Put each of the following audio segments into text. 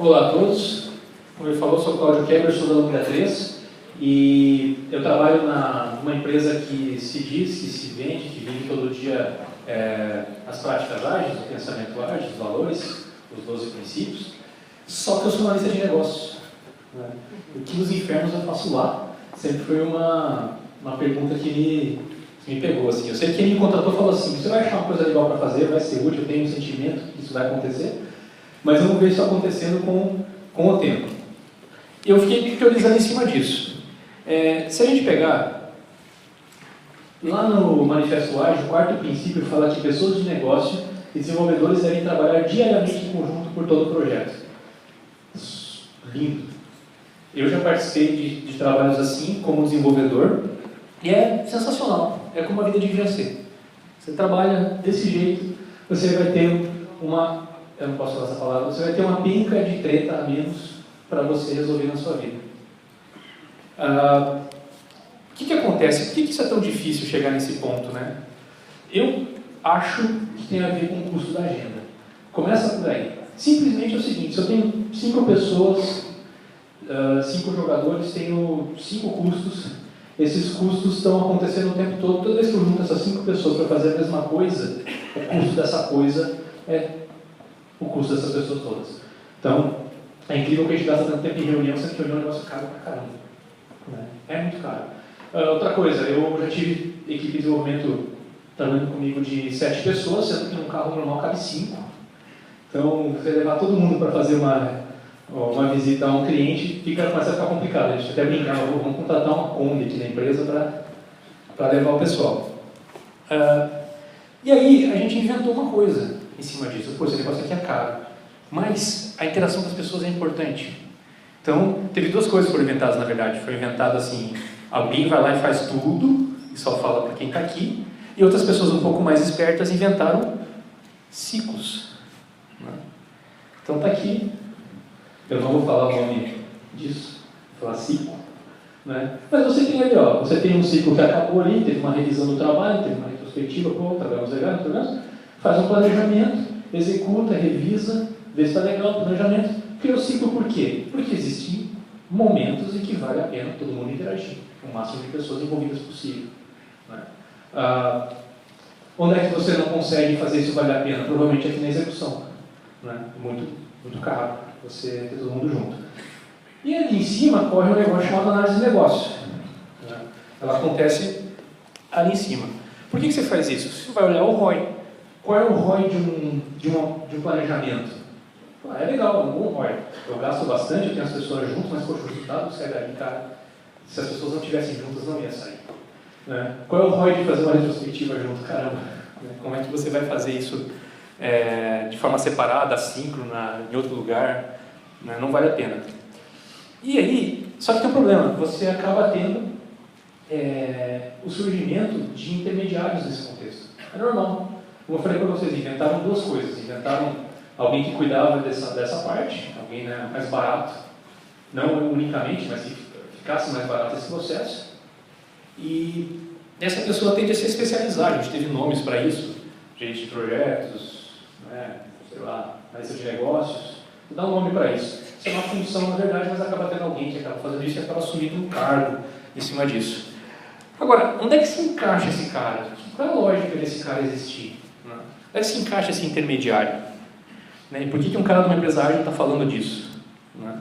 Olá a todos, como ele falou, sou Cláudio Keber, sou da Lumia 3 e eu trabalho numa empresa que se diz, que se vende, que vive todo dia as práticas ágeis, o pensamento ágil, os valores, os 12 princípios, só que eu sou analista de negócios. Né? O que os infernos eu faço lá? Sempre foi uma pergunta que me pegou. Assim. Eu sei que quem me contratou falou assim, você vai achar uma coisa legal para fazer, vai ser útil, eu tenho um sentimento que isso vai acontecer, mas eu não vejo isso acontecendo com o tempo. Eu fiquei priorizando em cima disso. Se a gente pegar, lá no Manifesto Ágil, o quarto princípio fala que pessoas de negócio e desenvolvedores devem trabalhar diariamente em conjunto por todo o projeto. Lindo. Eu já participei de trabalhos assim, como desenvolvedor, e é sensacional. É como a vida devia ser. Você trabalha desse jeito, você vai ter eu não posso falar essa palavra, você vai ter uma pinca de treta a menos para você resolver na sua vida. O que acontece? Por que isso é tão difícil chegar nesse ponto, né? Eu acho que tem a ver com o custo da agenda. Começa por aí. Simplesmente é o seguinte, se eu tenho 5 pessoas, 5 jogadores, tenho 5 custos, esses custos estão acontecendo o tempo todo. Toda vez que eu junto essas 5 pessoas para fazer a mesma coisa, o custo dessa coisa é o custo dessas pessoas todas. Então, é incrível que a gente gasta tanto tempo em reunião, sendo que reunião é um negócio caro pra caramba. Né? É muito caro. Outra coisa, eu já tive equipe de desenvolvimento trabalhando comigo de 7 pessoas, sendo que num carro normal cabe 5. Então, você levar todo mundo para fazer uma visita a um cliente, começa a ficar complicado. A gente até brincava, vamos contratar uma Kombi aqui na empresa para levar o pessoal. E aí, a gente inventou uma coisa em cima disso. Pô, esse negócio aqui é caro. Mas a interação com as pessoas é importante. Então, teve 2 coisas que foram inventadas, na verdade. Foi inventado assim, alguém vai lá e faz tudo, e só fala para quem está aqui, e outras pessoas um pouco mais espertas inventaram ciclos. Né? Então está aqui, eu não vou falar o nome disso, vou falar ciclo. Né? Mas você tem ali, você tem um ciclo que acabou ali, teve uma revisão do trabalho, teve uma retrospectiva, trabalhamos legal, faz um planejamento, executa, revisa, vê se está legal o planejamento. Cria o ciclo por quê? Porque existem momentos em que vale a pena todo mundo interagir, com o máximo de pessoas envolvidas possível. Né? Onde é que você não consegue fazer isso valer a pena? Provavelmente aqui na execução. Né? Muito, muito caro você ter todo mundo junto. E ali em cima corre um negócio chamado análise de negócio. Né? Ela acontece ali em cima. Por que você faz isso? Você vai olhar o ROI. Qual é o ROI de um planejamento? É legal, é um bom ROI. Eu gasto bastante, eu tenho as pessoas juntas, mas poxa, o resultado sai dali, cara. Se as pessoas não estivessem juntas, não ia sair. Né? Qual é o ROI de fazer uma retrospectiva junto? Caramba, né? Como é que você vai fazer isso de forma separada, assíncrona, em outro lugar? Né? Não vale a pena. E aí, só que tem um problema, você acaba tendo o surgimento de intermediários nesse contexto. É normal. Como eu falei para vocês, inventaram 2 coisas. Inventaram alguém que cuidava dessa parte, alguém mais barato, não unicamente, mas que ficasse mais barato esse processo. E essa pessoa tende a se especializar. A gente teve nomes para isso, gente de projetos, sei lá, analista de negócios, dá um nome para isso. Isso é uma função, na verdade, mas acaba tendo alguém que acaba fazendo isso e acaba assumindo um cargo em cima disso. Agora, onde é que se encaixa esse cara? Qual é a lógica desse cara existir? Né? Onde é que se encaixa esse intermediário? Né? E por que um cara de uma empresa ágil está falando disso? Né?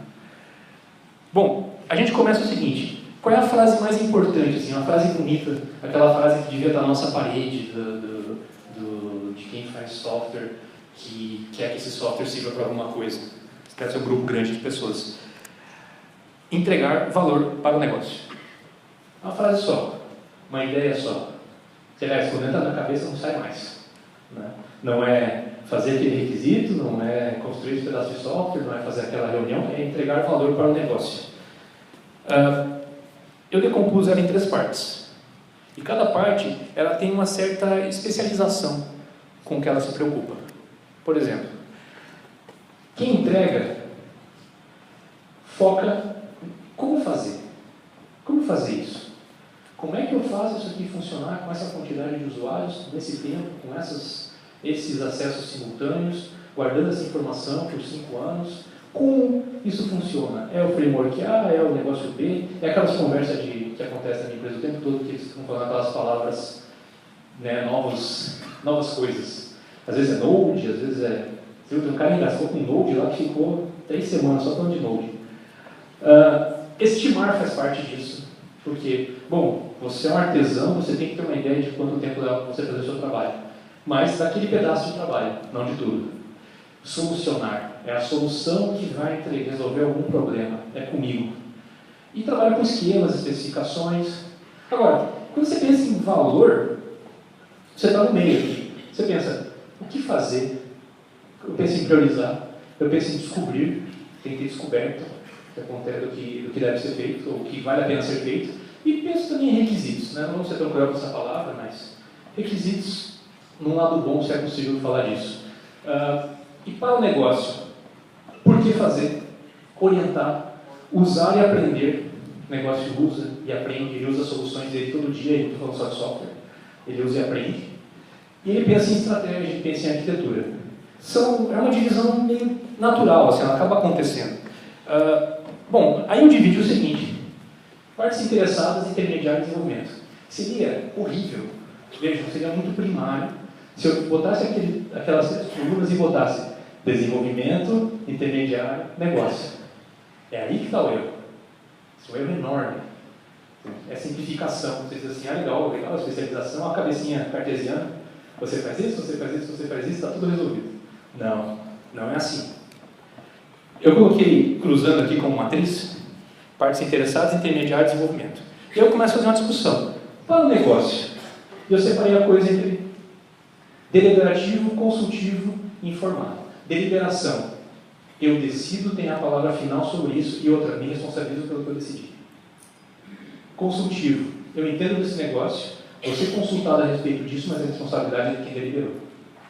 Bom, a gente começa o seguinte, qual é a frase mais importante, assim, uma frase bonita, aquela frase que devia estar na nossa parede de quem faz software, que quer que esse software sirva para alguma coisa. Deve ser um grupo grande de pessoas. Entregar valor para o negócio. Uma frase só, uma ideia só. Quando entra na cabeça, não sai mais. Né? Não é fazer aquele requisito, não é construir esse pedaço de software, não é fazer aquela reunião, é entregar valor para o negócio. Eu decompus ela em 3 partes. E cada parte ela tem uma certa especialização com que ela se preocupa. Por exemplo, quem entrega foca como fazer. Como fazer isso? Como é que eu faço isso aqui funcionar com essa quantidade de usuários, nesse tempo, com esses acessos simultâneos, guardando essa informação por 5 anos, Como isso funciona? É o framework A, é o negócio B, é aquelas conversas que acontecem na empresa o tempo todo, que eles estão falando aquelas palavras, né, novas coisas. Às vezes é Node, às vezes é... Tem um cara engraçado com Node lá que ficou 3 semanas só falando de Node. Estimar faz parte disso, porque, bom, você é um artesão, você tem que ter uma ideia de quanto tempo leva para você fazer o seu trabalho, mas daquele pedaço de trabalho, não de tudo. Solucionar é a solução que vai resolver algum problema, é comigo. E trabalha com esquemas, especificações. Agora, quando você pensa em valor, você está no meio aqui. Você pensa, o que fazer? Eu penso em priorizar, eu penso em descobrir, tem que ter descoberto do que deve ser feito, ou o que vale a pena ser feito, e penso também em requisitos, né? Não vamos ser tão cruel com essa palavra, mas requisitos, num lado bom, se é possível falar disso. E para o negócio, por que fazer? Orientar, usar e aprender. O negócio usa e aprende, ele usa soluções dele todo dia, ele não estou falando só de software, ele usa e aprende. E ele pensa em estratégia, ele pensa em arquitetura. É uma divisão meio natural, assim, ela acaba acontecendo. Bom, aí eu dividi o seguinte: partes interessadas, intermediário e desenvolvimento. Seria horrível, vejam, seria muito primário, se eu botasse aquelas 3 colunas e botasse desenvolvimento, intermediário, negócio. É aí que está o erro. Isso é um erro enorme. É simplificação. Você diz assim, legal, especialização, a cabecinha cartesiana. Você faz isso, você faz isso, você faz isso, está tudo resolvido. Não é assim. Eu coloquei, cruzando aqui como matriz, partes interessadas, intermediário e desenvolvimento. E eu começo a fazer uma discussão. Para o negócio, eu separei a coisa entre deliberativo, consultivo e informado. Deliberação. Eu decido, tenho a palavra final sobre isso, e outra, me responsabilizo pelo que eu decidi. Consultivo. Eu entendo desse negócio, vou ser consultado a respeito disso, mas a responsabilidade é de quem deliberou.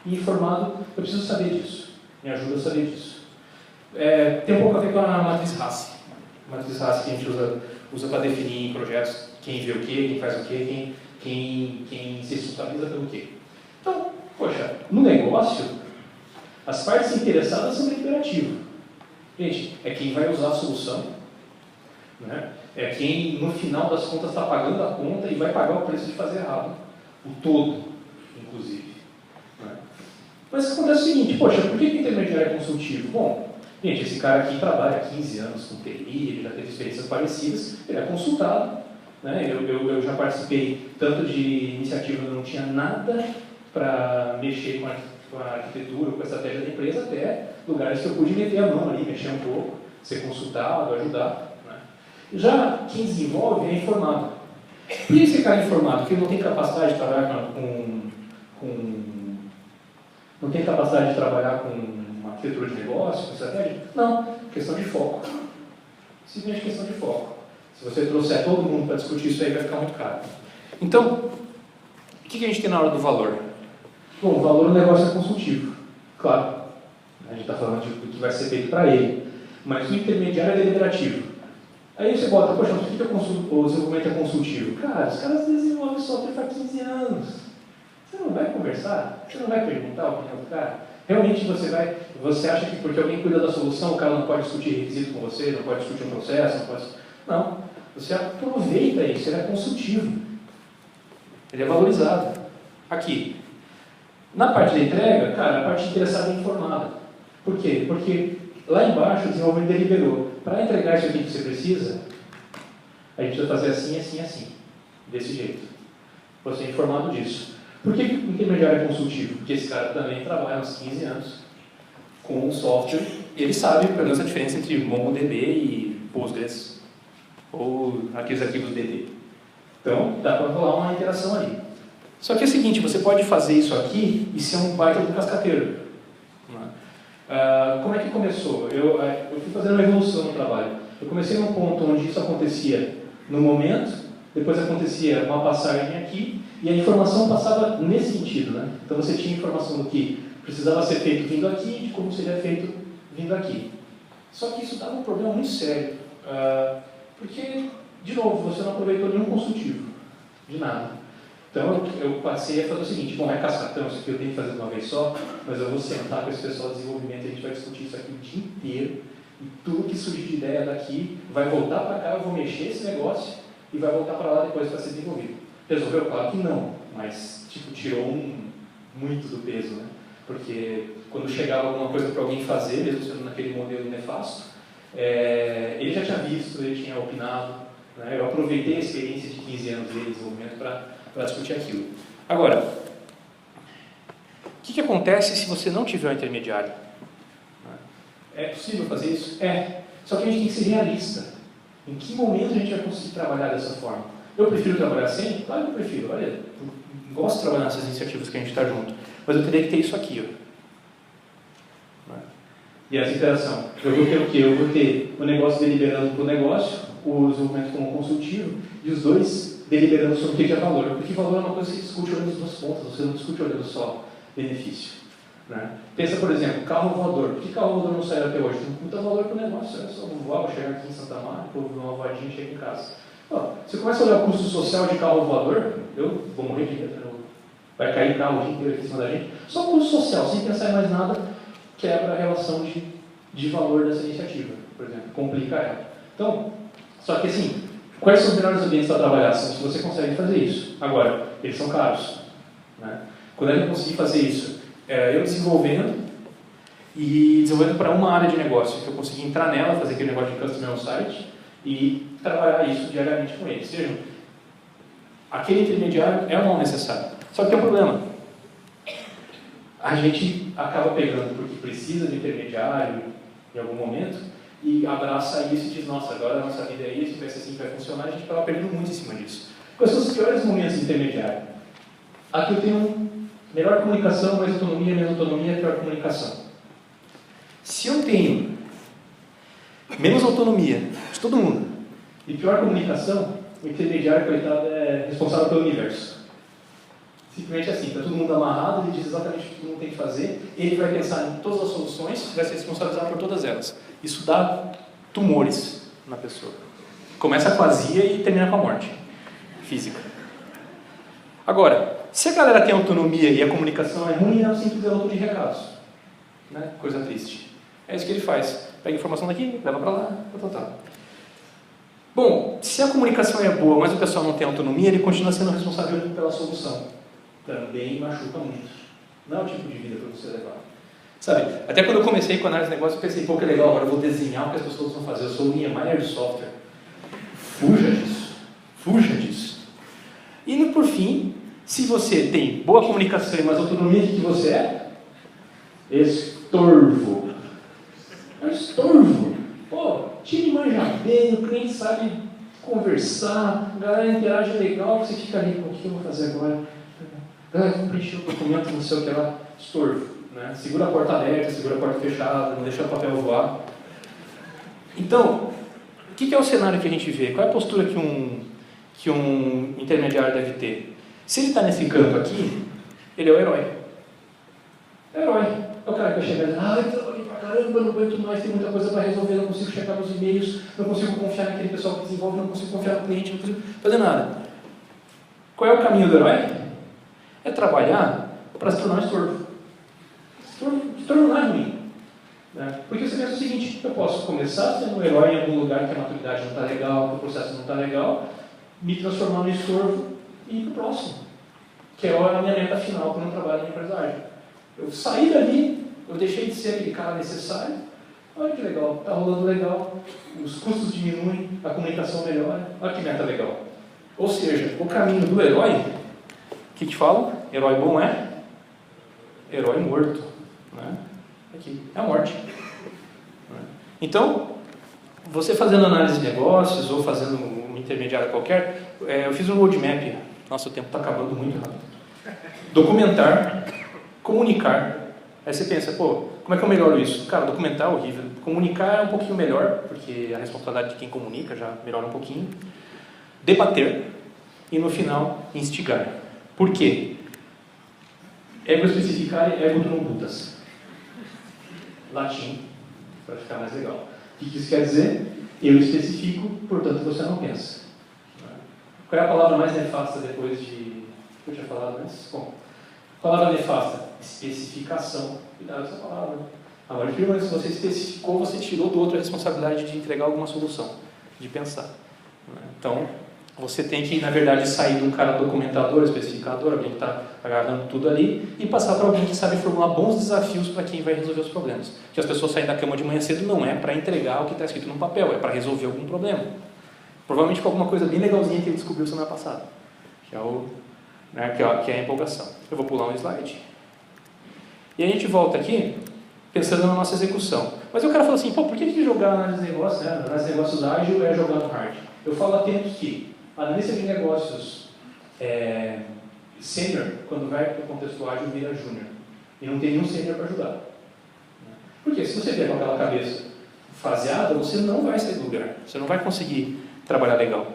E informado, eu preciso saber disso. Me ajuda a saber disso. Tem um pouco a ver com a matriz Hasse. A matriz Hasse que a gente usa para definir em projetos quem vê o quê, quem faz o quê, quem se responsabiliza pelo quê. Então, poxa, no negócio, as partes interessadas são deliberativas. Gente, é quem vai usar a solução, né? É quem, no final das contas, está pagando a conta e vai pagar o preço de fazer errado. O todo, inclusive. Né? Mas acontece o seguinte, poxa, por que o intermediário é consultivo? Bom, gente, esse cara aqui trabalha há 15 anos com TI, ele já teve experiências parecidas, ele é consultado, né? Eu já participei tanto de iniciativa que não tinha nada para mexer com a arquitetura, com a estratégia da empresa, até lugares que eu pude meter a mão ali, mexer um pouco, ser consultado, ajudar. Né? Já quem desenvolve é informado. Por que esse cara é informado? Porque ele não tem capacidade de trabalhar não tem capacidade de trabalhar com uma arquitetura de negócio, com estratégia? Não, questão de foco. Simplesmente questão de foco. Se você trouxer todo mundo para discutir isso aí, vai ficar muito caro. Então, o que a gente tem na hora do valor? Bom, o valor do negócio é consultivo, claro. A gente está falando do que vai ser feito para ele. Mas o intermediário é deliberativo. Aí você bota, poxa, mas por que o desenvolvimento é consultivo? Cara, os caras desenvolvem software há 15 anos. Você não vai conversar? Você não vai perguntar a opinião do cara? Realmente você acha que porque alguém cuida da solução, o cara não pode discutir requisito com você, não pode discutir um processo, não pode... Não. Você aproveita isso, ele é consultivo. Ele é valorizado. Aqui. Na parte da entrega, cara, a parte interessada é informada. Por quê? Porque lá embaixo o desenvolvedor deliberou. Para entregar isso aqui que você precisa, a gente precisa fazer assim, assim, assim. Desse jeito. Você é informado disso. Por que o intermediário é consultivo? Porque esse cara também trabalha há uns 15 anos com um software e ele sabe, pelo menos, a diferença entre MongoDB e Postgres ou aqueles arquivos DB. Então, dá para rolar uma interação ali. Só que é o seguinte, você pode fazer isso aqui e ser um baita do cascateiro. Como é que começou? Eu fui fazendo uma evolução no trabalho. Eu comecei num ponto onde isso acontecia no momento, depois acontecia uma passagem aqui, e a informação passava nesse sentido. Né? Então você tinha informação do que precisava ser feito vindo aqui e de como seria feito vindo aqui. Só que isso dava um problema muito sério. Porque, de novo, você não aproveitou nenhum consultivo. De nada. Então eu passei a fazer o seguinte, bom, é cascatão, isso aqui eu tenho que fazer de uma vez só, mas eu vou sentar com esse pessoal de desenvolvimento e a gente vai discutir isso aqui o dia inteiro E tudo que surgir de ideia daqui vai voltar para cá, eu vou mexer esse negócio e vai voltar para lá depois para ser desenvolvido. Resolveu? Claro que não, mas tipo, tirou muito do peso, né? Porque quando chegava alguma coisa para alguém fazer, mesmo sendo naquele modelo nefasto, ele já tinha visto, ele tinha opinado, né? Eu aproveitei a experiência de 15 anos de desenvolvimento para discutir aquilo. Agora, o que acontece se você não tiver um intermediário? É possível fazer isso? É. Só que a gente tem que ser realista. Em que momento a gente vai conseguir trabalhar dessa forma? Eu prefiro trabalhar sem? Claro que eu prefiro. Olha, eu gosto de trabalhar nessas iniciativas que a gente está junto. Mas eu teria que ter isso aqui, ó. E essa interação. Eu vou ter o quê? Eu vou ter o negócio deliberando para o negócio, o desenvolvimento como consultivo, e os dois deliberando sobre o que é valor. Porque valor é uma coisa que se discute olhando as duas pontas, você não discute olhando só benefício. Né? Pensa, por exemplo, carro voador. Por que carro voador não saiu até hoje? Tem muito valor para o negócio. Eu só vou voar, vou chegar aqui em Santa Marta, vou dar uma voadinha e chego em casa. Você começa a olhar o custo social de carro voador, eu vou morrer de medo, vai cair carro o dia inteiro aqui em cima da gente. Só o custo social, sem pensar em mais nada, quebra a relação de valor dessa iniciativa, por exemplo, complica ela. Então, só que assim, quais são os melhores ambientes para trabalhar? São se você consegue fazer isso. Agora, eles são caros. Né? Quando eu conseguir fazer isso, eu desenvolvendo para uma área de negócio, que eu consegui entrar nela, fazer aquele negócio de customer on-site e trabalhar isso diariamente com eles. Ou seja, aquele intermediário é o mal necessário. Só que tem um problema. A gente acaba pegando porque precisa de intermediário em algum momento e abraça isso e diz, nossa, agora a nossa vida é isso, vai ser assim que vai funcionar, a gente acaba perdendo muito em cima disso. Quais são os piores momentos de intermediário? Aqui eu tenho melhor comunicação, mais autonomia, menos autonomia, pior comunicação. Se eu tenho menos autonomia de todo mundo e pior comunicação, o intermediário, coitado, é responsável pelo universo. Simplesmente assim, está todo mundo amarrado, ele diz exatamente o que todo mundo tem que fazer, ele vai pensar em todas as soluções, vai ser responsabilizado por todas elas. Isso dá tumores na pessoa. Começa com a azia e termina com a morte física. Agora, se a galera tem autonomia e a comunicação é ruim, é um simples autor de recados. Né? Coisa triste. É isso que ele faz. Pega informação daqui, leva para lá, tal. Bom, se a comunicação é boa, mas o pessoal não tem autonomia, ele continua sendo responsável pela solução. Também machuca muito. Não é o tipo de vida para você levar. Sabe, até quando eu comecei com análise de negócio, eu pensei, pô, que legal, agora eu vou desenhar o que as pessoas vão fazer. Eu sou o Niemeyer de software. Fuja disso. Fuja disso. E, por fim, se você tem boa comunicação e mais autonomia, o que você é? Estorvo. É um estorvo. Pô, time manja bem, o cliente sabe conversar, a galera interage legal, você fica ali, o que eu vou fazer agora? Vamos preencher o documento, não sei o que lá, estorvo. Né? Segura a porta aberta, segura a porta fechada, não deixa o papel voar. Então, o que é o cenário que a gente vê? Qual é a postura que um intermediário deve ter? Se ele está nesse campo aqui, ele é o herói. É o herói. É o cara que vai chegar e dizer, eu trabalhei pra caramba, não aguento mais, tem muita coisa para resolver, não consigo checar meus e-mails, não consigo confiar naquele pessoal que desenvolve, não consigo confiar no cliente, não consigo fazer nada. Qual é o caminho do herói? É trabalhar para se tornar um estorvo. Estorvo não é ruim. Né? Porque você pensa o seguinte, eu posso começar sendo um herói em algum lugar que a maturidade não está legal, que o processo não está legal, me transformar no estorvo e ir para o próximo. Que é a minha meta final quando eu trabalho em empresa ágil. Eu saí dali, eu deixei de ser aquele cara necessário, olha que legal, está rolando legal, os custos diminuem, a comunicação melhora, olha que meta legal. Ou seja, o caminho do herói, o que falam? Herói bom é? Herói morto. Né? Aqui, é a morte. Então, você fazendo análise de negócios ou fazendo um intermediário qualquer, eu fiz um roadmap, nosso tempo está acabando muito rápido. Documentar, comunicar. Aí você pensa, pô, como é que eu melhoro isso? Cara, documentar é horrível. Comunicar é um pouquinho melhor, porque a responsabilidade de quem comunica já melhora um pouquinho. Debater e, no final, instigar. Por quê? Ego especificar e ego tu não putas. Latim, para ficar mais legal. O que isso quer dizer? Eu especifico, portanto você não pensa. Qual é a palavra mais nefasta depois de... eu tinha falado antes? Bom, palavra nefasta, especificação. Cuidado com essa palavra. A partir do momento que você especificou, você tirou do outro a responsabilidade de entregar alguma solução, de pensar. Então, você tem que, na verdade, sair do cara documentador, especificador, alguém que está agarrando tudo ali, e passar para alguém que sabe formular bons desafios para quem vai resolver os problemas. Que as pessoas saem da cama de manhã cedo não é para entregar o que está escrito no papel, é para resolver algum problema. Provavelmente com alguma coisa bem legalzinha que ele descobriu semana passada, que é a empolgação. Eu vou pular um slide. E a gente volta aqui, pensando na nossa execução. Mas o cara falou assim, pô, por que jogar análise de negócios, né? Análise de negócios ágil é jogar no hard? Eu falo a tempos que a analista de negócios sênior, quando vai para o contexto ágil, vira júnior. E não tem nenhum sênior para ajudar. Porque se você vier com aquela cabeça faseada, você não vai sair do lugar. Você não vai conseguir trabalhar legal.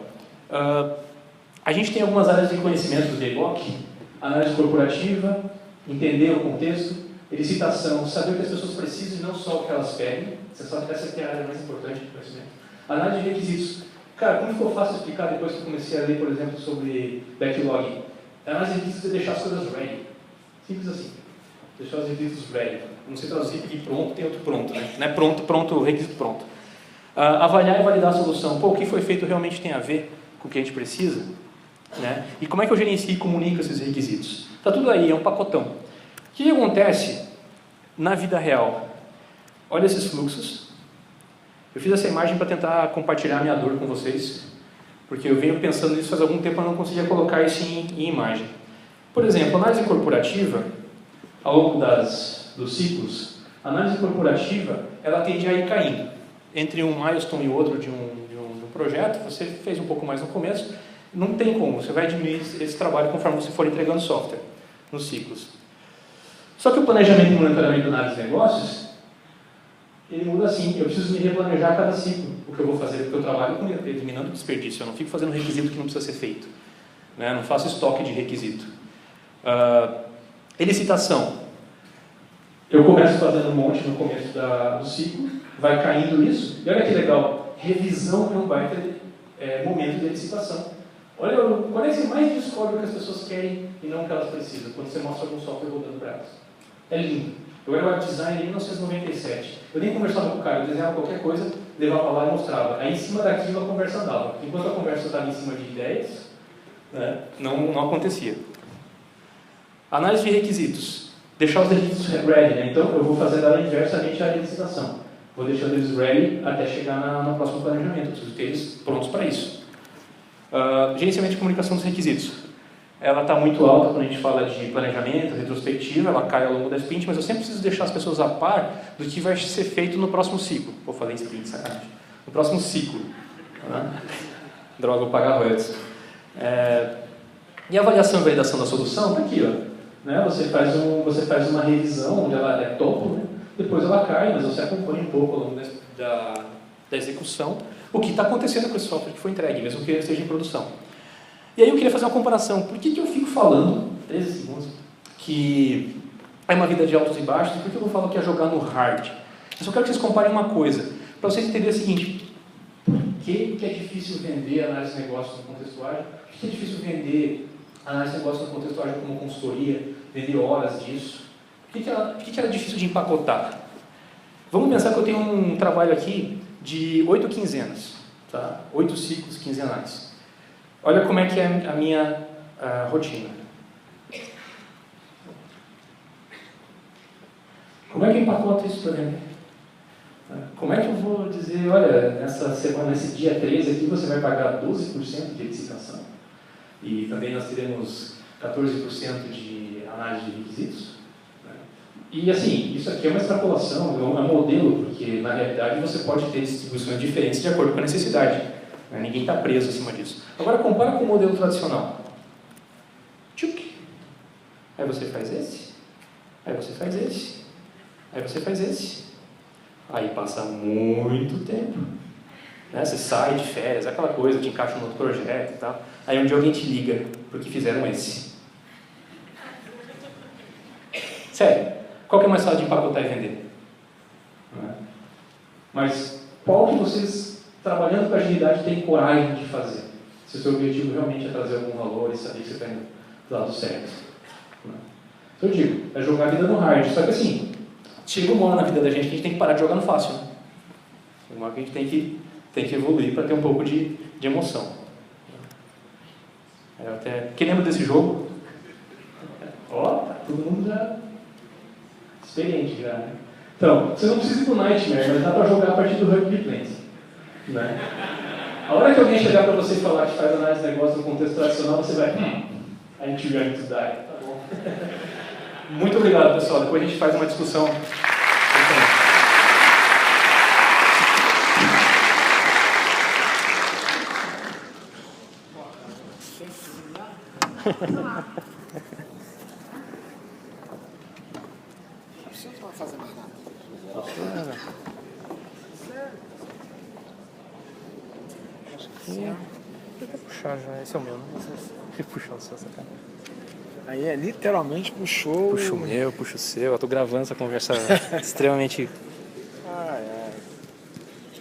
A gente tem algumas áreas de conhecimento do DEGOC, análise corporativa, entender o contexto, elicitação, saber o que as pessoas precisam e não só o que elas pedem. Você sabe que essa aqui é a área mais importante do conhecimento. Análise de requisitos. Cara, como ficou fácil explicar depois que eu comecei a ler, por exemplo, sobre backlog? A análise de requisitos é deixar as coisas ready. Simples assim. Deixar os requisitos ready. Não sei traduzir porque pronto tem outro pronto, né? Não é pronto, requisito pronto. Avaliar e validar a solução. Pô, o que foi feito realmente tem a ver com o que a gente precisa? Né? E como é que eu gerencio e comunico esses requisitos? Está tudo aí, é um pacotão. O que acontece na vida real? Olha esses fluxos. Eu fiz essa imagem para tentar compartilhar a minha dor com vocês, porque eu venho pensando nisso faz algum tempo e não conseguia colocar isso em imagem. Por exemplo, análise corporativa, ao longo dos ciclos, a análise corporativa ela tende a ir caindo. Entre um milestone e outro de um projeto, você fez um pouco mais no começo, não tem como, você vai diminuir esse trabalho conforme você for entregando software nos ciclos. Só que o planejamento e monitoramento da análise de negócios, ele muda assim, eu preciso me replanejar a cada ciclo, o que eu vou fazer, porque eu trabalho com eliminando desperdício, eu não fico fazendo requisito que não precisa ser feito, né? Não faço estoque de requisito. Elicitação, eu começo fazendo um monte no começo do ciclo, vai caindo isso, e olha que legal, revisão é um baita momento de licitação. Olha, quando é que você mais descobre o que as pessoas querem e não o que elas precisam? Quando você mostra algum software rodando para elas. É lindo. Eu era web designer em 1997. Eu nem conversava com o cara, eu desenhava qualquer coisa, levava lá e mostrava. Aí em cima daquilo a conversa andava. Enquanto a conversa estava em cima de ideias, né, não acontecia. Análise de requisitos. Deixar os requisitos ready, né? Então eu vou fazer da inversamente a licitação. Vou deixando eles ready até chegar no próximo planejamento. Eu preciso ter eles prontos para isso. Gerenciamento de comunicação dos requisitos. Ela está muito alta quando a gente fala de planejamento, retrospectiva, ela cai ao longo da sprint, mas eu sempre preciso deixar as pessoas a par do que vai ser feito no próximo ciclo. Vou falar em sprint, sacanagem. No próximo ciclo. Né? Droga, vou pagar royalties. E a avaliação e validação da solução está aqui, ó. Né? Você faz uma revisão onde ela é topo, né? Depois ela cai, mas você acompanha um pouco ao longo da execução o que está acontecendo com esse software que foi entregue, mesmo que ele esteja em produção. E aí eu queria fazer uma comparação. Por que eu fico falando, 13 segundos, que é uma vida de altos e baixos, e por que eu falo que é jogar no hard? Eu só quero que vocês comparem uma coisa, para vocês entenderem o seguinte: por que é difícil vender análise de negócio no contexto ágil? Por que é difícil vender análise de negócio no contexto ágil como consultoria, vender horas disso? Por que era difícil de empacotar? Vamos pensar que eu tenho um trabalho aqui de 8 quinzenas, tá? 8 ciclos quinzenais. Olha como é que é a minha rotina. Como é que eu empacoto isso para vender? Como é que eu vou dizer, olha, nessa semana, nesse dia 13 aqui, você vai pagar 12% de licitação e também nós teremos 14% de análise de requisitos? E assim, isso aqui é uma extrapolação, é um modelo, porque na realidade você pode ter distribuições diferentes de acordo com a necessidade. Ninguém está preso acima disso. Agora compara com o modelo tradicional. Tchuc. Aí você faz esse, aí você faz esse, aí você faz esse. Aí passa muito tempo. Né? Você sai de férias, aquela coisa, te encaixa no outro projeto e tal. Aí um dia alguém te liga, porque fizeram esse. Sério. Qual que é mais fácil de empacotar e vender? Não é? Mas qual que vocês, trabalhando com agilidade, têm coragem de fazer? Se o seu objetivo realmente é trazer algum valor e saber que você está indo do lado certo. Não é? Então eu digo, é jogar a vida no hard. Só que assim, chega uma hora na vida da gente que a gente tem que parar de jogar no fácil. Né? Uma hora que a gente tem que evoluir para ter um pouco de emoção. Quem lembra desse jogo? Ó, tá todo mundo já experiente já, né? Então, você não precisa ir pro Nightmare, mas dá para jogar a partir do Rugby Plains. Né? A hora que alguém chegar para você e falar que faz análise de negócio no contexto tradicional, você vai, a gente vai to die. Tá bom. Muito obrigado, pessoal. Depois a gente faz uma discussão. Não vai fazer mais nada. Acho que vou puxar já. Esse é o meu, né? Vou puxar o seu, sacanagem. Aí é literalmente puxou. Puxa o meu, puxa o seu. Eu tô gravando essa conversa extremamente